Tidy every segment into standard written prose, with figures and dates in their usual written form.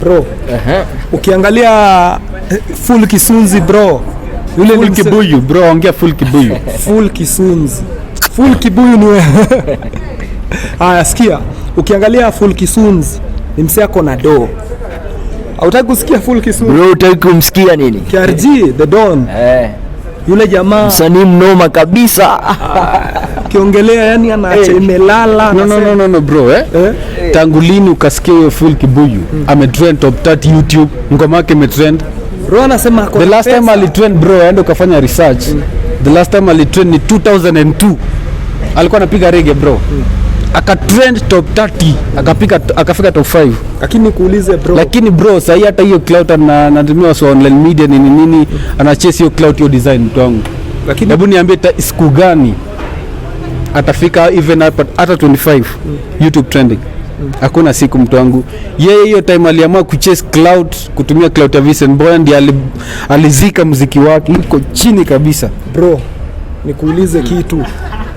Bro, ukiangalia full kisunzi bro. Yule full kibuyu bro, ongea full kibuyu. Full kisunzi. Full kibuyu ni wewe. Aya, sikia. Ukiangalia full kisunzi ni msee ako na do. Hautaki kusikia full kisunzi? Bro, utaki kumsikia nini? KRG the Don. Yule jamaa msanii mnoma kabisa. Kiongelea yani anaacha imelala. No bro Tangu lini ukasikia hiyo full kibuyu? Ametrend top 30 YouTube, ngoma yake imetrend. Bro anasema the last time alitrend bro, aenda ukafanya research. The last time alitrend ni 2002. Alikuwa anapiga reggae bro. Akatrend top 30, akafika top 5. Lakini kuulize bro. Lakini bro, sasa hata hiyo clout anatumia so online media nini anachase hiyo clout, hiyo design mtu wangu. Lakini hebu niambie siku gani atafika even hata 25 YouTube trending? Hakuna siku mtu wangu. Yeye hiyo time aliamua kuchase cloud, kutumia cloud ya Vincent Boya, ndiye alizika muziki wake iko chini kabisa. Bro, nikuulize kitu.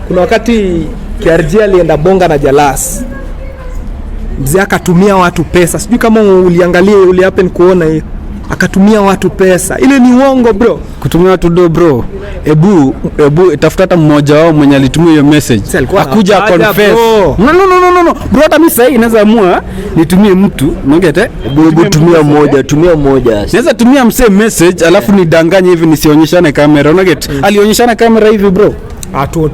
Kuna wakati KRG alienda bonga na Jalas. Mzee akatumia watu pesa. Sijui kama uliangalia, happen kuona hiyo. Akatumia watu pesa. Ile ni uongo bro. Kutumia watu do bro. Ebu tafuta hata mmoja wao mwenye alitumia hiyo message. Akuja confess. No. Bro, hata mimi sasa inaweza amua nitumie mtu, ngete. Ebu tumia mmoja. Naweza tumia msee message alafu nidanganye hivi nisionyeshane kamera. Ngete. Alionyeshana kamera hivi bro.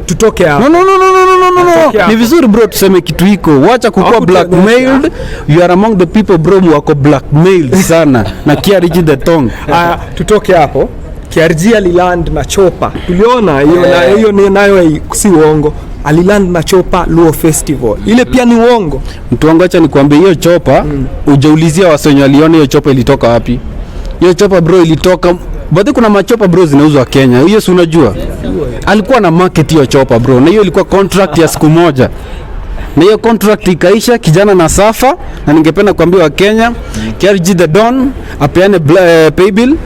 Tutoke hapo. No. Ni vizuri bro tuseme kitu hiko. Wacha kukua blackmailed. You are among the people bro wako blackmailed sana na KRG the tongue. Tutoke hapo. KRG aliland na chopa. Tuliona hiyo ni nayo si uongo. Aliland na chopa Luo Festival. Ile pia ni uongo. Mtu wangu, acha nikwambie hiyo chopa, ujaulizia wasonyo aliona hiyo chopa ilitoka wapi. Hiyo chopa bro ilitoka bado kuna machopa bro zinauzwa Kenya. Hiyo si unajua? Alikuwa na market hiyo chopa bro. Na hiyo ilikuwa contract ya siku moja. Na hiyo contract ikaisha, kijana na safa, na ningependa kuambia wa Kenya, KRG the Don apeane pay bill.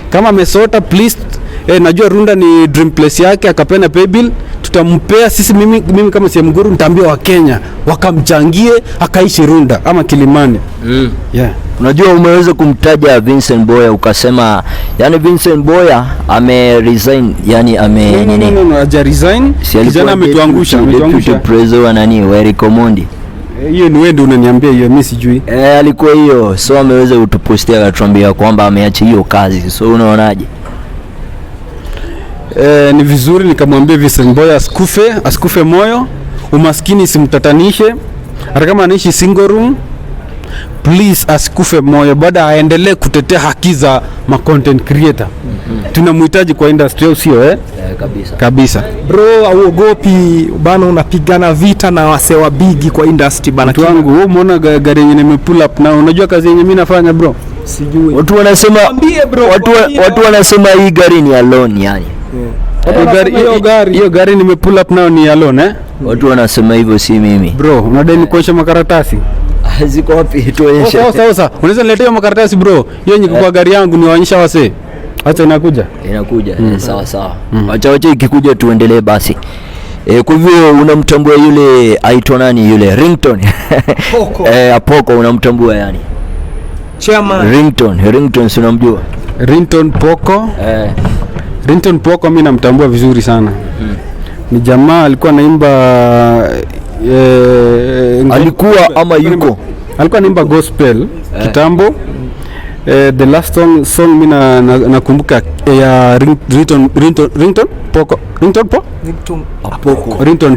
Kama amesota please, najua Runda ni dream place yake, akapeana pay bill, tutampea sisi. Mimi kama si mguru nitaambia wa Kenya wakamchangie akaishi Runda ama Kilimani. Yeah. Unajua umeweza kumtaja Vincent Boya ukasema yani Vincent Boya resign, yani no, haja resign. Kijana ametuangusha prezo wa nani Weri Komondi. Hiyo ni wewe ndio unaniambia hiyo, mimi sijui. Alikuwa hiyo, so ameweza kutupostia akatuambia kwamba ameacha hiyo kazi. So unaonaje? Ni vizuri nikamwambia Vincent Boya asikufe moyo, umaskini simtatanishe. Hata kama anaishi single room, please asikufe moyo, baada aendelee kutetea haki za content creator. Tunamhitaji kwa industry, sio kabisa. Bro, auogopi bana, unapigana vita na wasewa bigi kwa industry bana. Mtu wangu, wewe umeona gari yenyewe nimepull up na unajua kazi yenyewe mimi nafanya bro? Sijui. Watu wanasema hii gari ni alone yani. Hiyo gari nimepull up nao ni alone Watu wanasema hivyo, si mimi. Bro, unadai nikuonyesha makaratasi? Ziko wapi? Tuonyeshe. Sawa. Unaweza niletea makaratasi bro? Hiyo ni kwa gari yangu, niwaonyesha wase. Acha inakuja. Sawa. Acha ikikuja tuendelee basi. Kwa hivyo unamtambua yule aitwa nani yule Ringtone? Poko unamtambua yani? Chairman. Ringtone si unamjua? Ringtone Poko? Ringtone Poko mimi namtambua vizuri sana. Ni jamaa alikuwa anaimba alikuwa ama yuko? Alikuwa anaimba gospel kitambo. The last song mimi nakumbuka ya Ringtone Poko. Ringtone Poko. Ringtone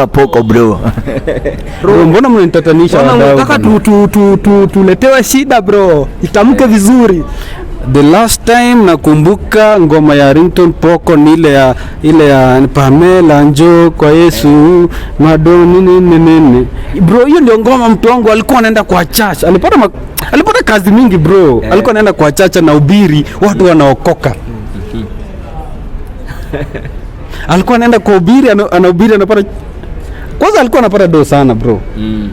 Poko bro. Bro, mbona mnanitatanisha wadau? Nataka tuletewe shida bro. Itamke vizuri. The last time nakumbuka ngoma ya Ringtone Poko ni ile ya Pamela njoo kwa Yesu madoni nene. Bro, hiyo ndio ngoma mtu wangu alikuwa anaenda kwa church. Alipata kazi mingi bro. Alikuwa anaenda kwa church na ubiri, watu wanaokoka. Alikuwa anaenda kwa ubiri, anahubiri anapata. Kwanza alikuwa anapata do sana bro.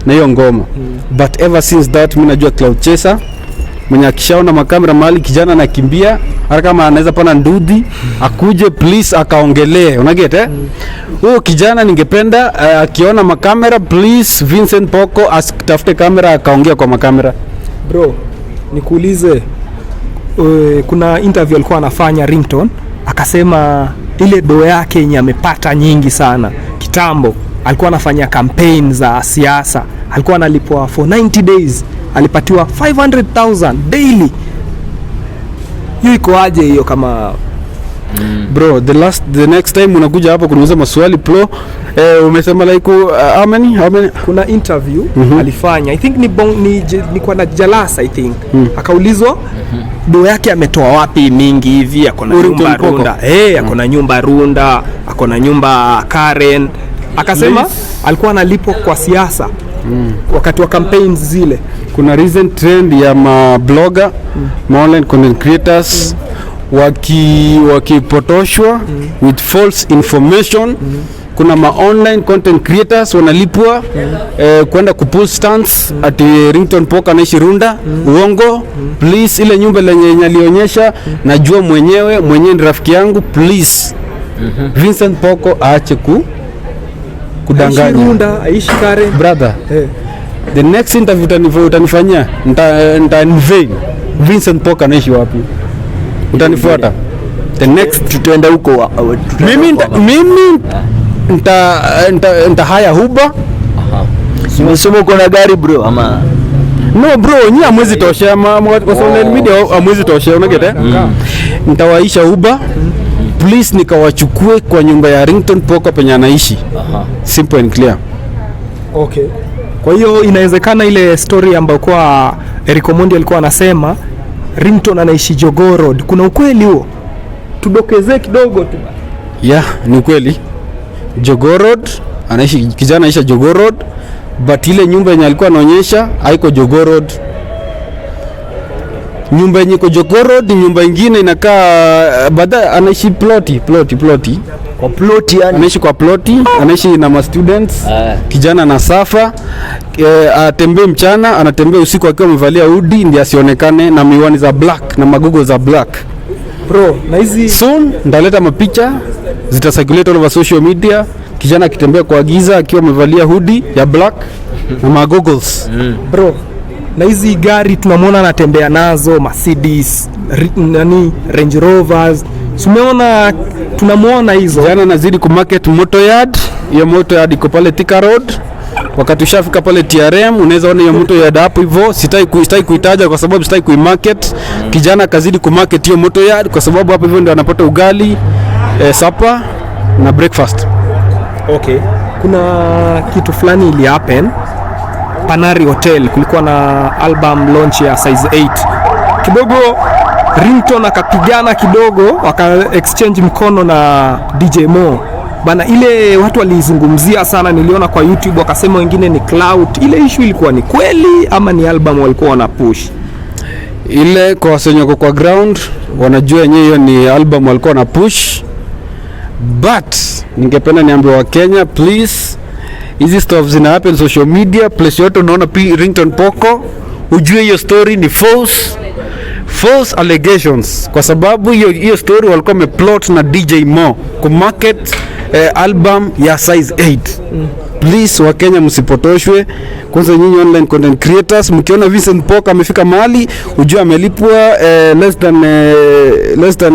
Na hiyo ngoma. But ever since that mimi najua Cloud Chaser mwenye akishaona makamera mahali kijana anakimbia, hata kama anaweza pana ndudi akuje please akaongelee, unagete huyo kijana. Ningependa akiona makamera please Vincent Poko asitafute kamera akaongea kwa makamera. Bro, nikuulize, kuna interview alikuwa anafanya Ringtone, akasema ile do yake yenye amepata nyingi sana kitambo, alikuwa anafanya campaign za siasa, alikuwa analipwa for 90 days, alipatiwa 500,000 daily. Hiyo iko aje hiyo kama bro? The next time unakuja hapa kuniuliza maswali pro, umesema like how many? Kuna interview alifanya, I think ni kwa na Jalasa I think. Akaulizwa do yake ametoa wapi mingi hivi, akona nyumba Runda. Akona nyumba Runda, akona nyumba Karen. Akasema alikuwa analipwa kwa siasa wakati wa campaigns zile. Kuna recent trend ya blogger, online content creators wakipotoshwa with false information. Kuna online content creators wanalipwa kwenda kupull stance ati Ringtone Poka anaishi Runda. Uongo. Please, ile nyumba lenye alionyesha najua mwenyewe ni rafiki yangu. Please, Vincent Poko aache kudanganya. Runda, aishi Karen. Brother, the next interview utanifanyia nita invade Vincent Poka anaishi wapi? Utanifuata? The next tutaenda huko. Mimi nita haya Uber. Umesema uko na gari bro ama? No bro, nyinyi hamwezi tosha kwa social media, hamwezi tosha, unageta? Nitawaisha Uber. Please, nikawachukue kwa nyumba ya Ringtone Poka penye anaishi. Simple and clear. Okay. Kwa hiyo inawezekana ile story ambayo kwa Eric Omondi alikuwa anasema Ringtone anaishi Jogoo Road, kuna ukweli huo? Tudokeze kidogo tu. Yeah, ni ukweli. Jogoo Road, kijana anaishi Jogoo Road, but ile nyumba yenye alikuwa anaonyesha haiko Jogoo Road. Nyumba yenye iko Jogoo Road, nyumba nyingine inakaa baada anaishi ploti. Kwa ploti yani. Anaishi kwa ploti, anaishi na ma students. Kijana na safa, atembee mchana, anatembea usiku akiwa amevalia hoodie ndio asionekane, na miwani za black na magogo za black. Bro, na hizi soon ndaleta mapicha zitacirculate all over social media. Kijana akitembea kwa giza akiwa amevalia hoodie ya black na magoggles. Bro, na hizi gari tunamwona anatembea nazo Mercedes, Range Rovers. Tumeona tunamwona hizo. Jana nazidi ku market Motoyard. Hiyo Motoyard iko pale Thika Road. Wakati ushafika pale TRM unaweza ona hiyo Motoyard hapo hivyo. Sitaki kuitaja kwa sababu sitaki kuimarket. Kijana kazidi ku market hiyo Motoyard kwa sababu hapo hivyo ndio anapata ugali, supper na breakfast. Okay. Kuna kitu fulani ili happen Panari Hotel, kulikuwa na album launch ya Size 8. Kidogo Ringtone akapigana kidogo, waka exchange mkono na DJ Mo. Bana, ile watu walizungumzia sana, niliona kwa YouTube wakasema wengine ni cloud. Ile issue ilikuwa ni kweli ama ni album walikuwa wana push? Ile kwa wasenyoko kwa ground wanajua yenyewe hiyo ni album walikuwa wana push. But ningependa niambie wa Kenya, please, hizi stuff zina happen social media, place yote unaona Ringtone Poko, ujue hiyo story ni false allegations, kwa sababu hiyo story walikuwa wameplot na DJ Mo ku market album ya Size 8. Please, wa Kenya msipotoshwe. Kwanza nyinyi online content creators, mkiona Vincent Poka amefika mahali ujue amelipwa less than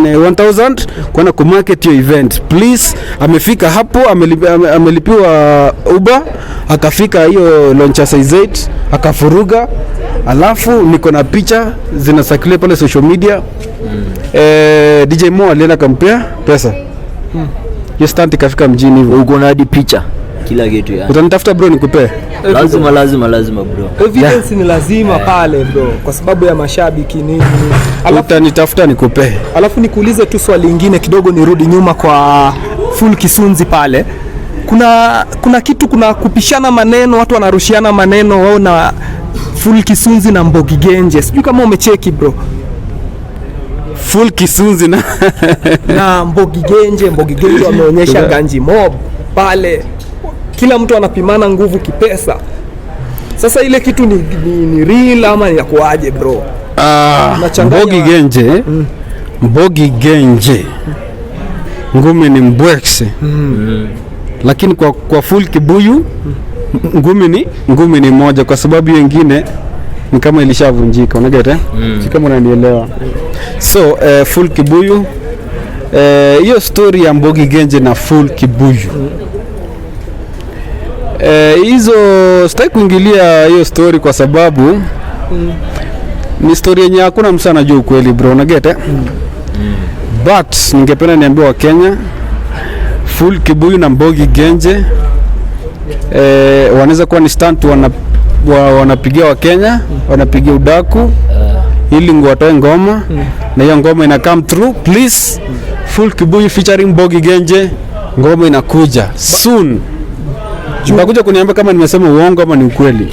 1000 kwenda ku market your event. Please, amefika hapo amelipiwa Uber, akafika hiyo launch ya Size 8 akafuruga. Alafu niko na picha zina circulate pale social media. DJ Mo alienda kampea pesa. Hiyo stunt ikafika mjini hivyo. Uko na hadi picha kila kitu yani. Utanitafuta bro nikupe? Lazima bro. Evidence ni lazima pale bro, kwa sababu ya mashabiki nini. Utanitafuta nikupe. Alafu nikuulize tu swali lingine kidogo, nirudi nyuma kwa Full Kisunzi pale. Kuna kitu, kuna kupishana maneno, watu wanarushiana maneno wao na Full Kisunzi na Mbogi Genje. Sijui kama umecheki bro. Full Kisunzi na Mbogi Genje wameonyesha ganji mob pale. Kila mtu anapimana nguvu kipesa. Sasa ile kitu ni real ama ni yakuaje bro? Mbogi Genje ngumi ni mbwekse. Lakini kwa Full Kibuyu ngumi ni moja, kwa sababu hiyo nyingine ni kama ilishavunjika, unageta si kama unanielewa. So full kibuyu, hiyo story ya Mbogi Genje na full kibuyu, hizo sitaki kuingilia hiyo story kwa sababu ni story yenye hakuna mtu anajua ukweli bro, unageta but ningependa niambie wa Kenya, full kibuyu na Mbogi Genje wanaweza kuwa ni stunt wanapigia wa Kenya, wanapigia udaku ili watoe ngoma na hiyo ngoma ina come through. Please, full kibuyu featuring Mbogi Genje, ngoma inakuja soon. Utakuja kuniambia kama nimesema uongo ama ni ukweli.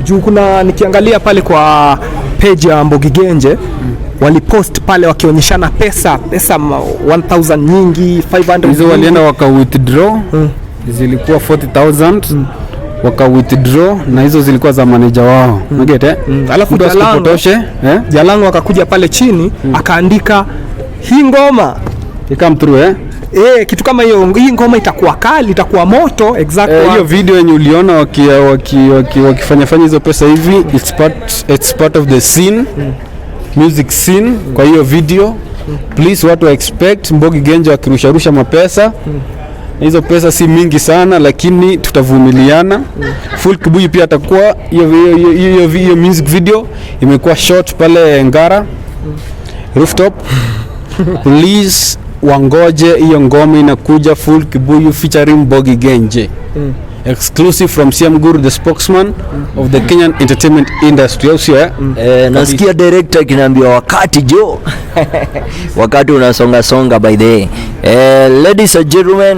Juu kuna nikiangalia pale kwa page ya Mbogi Genje walipost pale wakionyeshana pesa 1000 nyingi, 500 hizo walienda waka withdraw, zilikuwa 40,000 waka withdraw na hizo zilikuwa za manager wao. Unagete? Alafu Jalango akakuja pale chini akaandika hii ngoma ikam through kitu kama hiyo, hii ngoma itakuwa kali, itakuwa moto. Exactly. Hiyo video yenye uliona wakifanya hizo pesa hivi, it's part of the scene, music scene. Kwa hiyo video please watu expect Mbogi Genje wakirusha mapesa. Hizo pesa si mingi sana lakini tutavumiliana. Full kibuyu pia atakuwa hiyo music video imekuwa shot pale Ngara rooftop. Please wangoje hiyo ngoma inakuja, full kibuyu featuring Mbogi Genje. Exclusive from CM Guru, the spokesman of the Kenyan entertainment industry. Nasikia director kinaambia wakati jo wakati unasonga by the way. Ladies and gentlemen,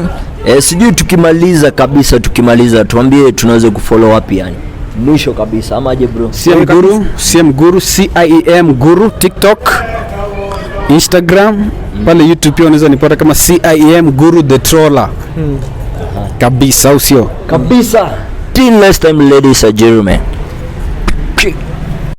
sijui tukimaliza tuambie tunaweza kufollow wapi yani mwisho kabisa ama aje bro? CM Guru CIEM Guru, TikTok, Instagram, pale YouTube pia unaweza nipata kama CIEM Guru the Troller. Kabisa, usio? Kabisa. Till next time ladies and gentlemen.